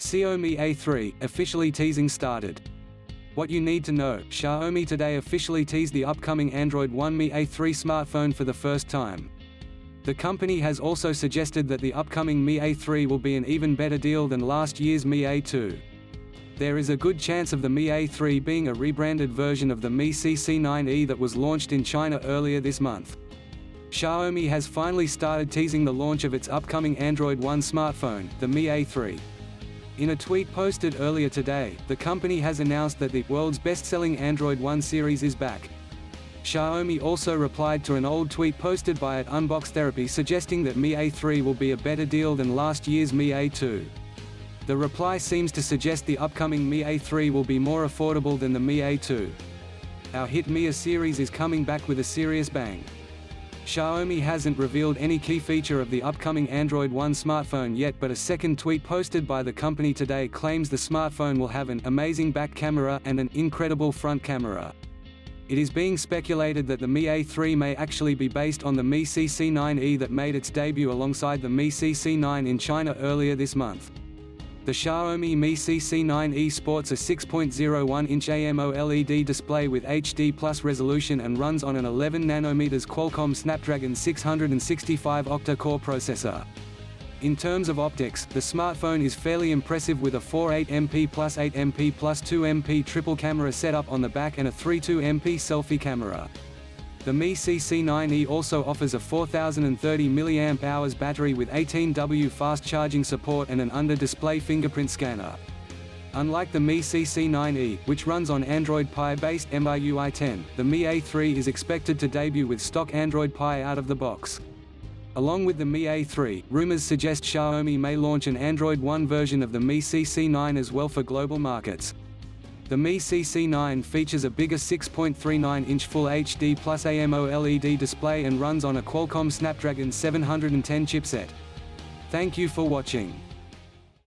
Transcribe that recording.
Xiaomi A3, officially teasing started. What you need to know: Xiaomi today officially teased the upcoming Android One Mi A3 smartphone for the first time. The company has also suggested that the upcoming Mi A3 will be an even better deal than last year's Mi A2. There is a good chance of the Mi A3 being a rebranded version of the Mi CC9e that was launched in China earlier this month. Xiaomi has finally started teasing the launch of its upcoming Android One smartphone, the Mi A3. In a tweet posted earlier today, the company has announced that the world's best-selling Android One series is back. Xiaomi also replied to an old tweet posted by @Unbox Therapy suggesting that Mi A3 will be a better deal than last year's Mi A2. The reply seems to suggest the upcoming Mi A3 will be more affordable than the Mi A2. Our hit Mi A series is coming back with a serious bang. Xiaomi hasn't revealed any key feature of the upcoming Android One smartphone yet, but a second tweet posted by the company today claims the smartphone will have an amazing back camera and an incredible front camera. It is being speculated that the Mi A3 may actually be based on the Mi CC9e that made its debut alongside the Mi CC9 in China earlier this month. The Xiaomi Mi CC9e sports a 6.01-inch AMOLED display with HD+ resolution and runs on an 11nm Qualcomm Snapdragon 665 octa-core processor. In terms of optics, the smartphone is fairly impressive with a 4.8MP plus 8MP plus 2MP triple camera setup on the back and a 3.2MP selfie camera. The Mi CC9e also offers a 4030 mAh battery with 18W fast charging support and an under-display fingerprint scanner. Unlike the Mi CC9e, which runs on Android Pie-based MIUI 10, the Mi A3 is expected to debut with stock Android Pie out of the box. Along with the Mi A3, rumors suggest Xiaomi may launch an Android One version of the Mi CC9 as well for global markets. The Mi CC9 features a bigger 6.39-inch Full HD Plus AMOLED display and runs on a Qualcomm Snapdragon 710 chipset. Thank you for watching.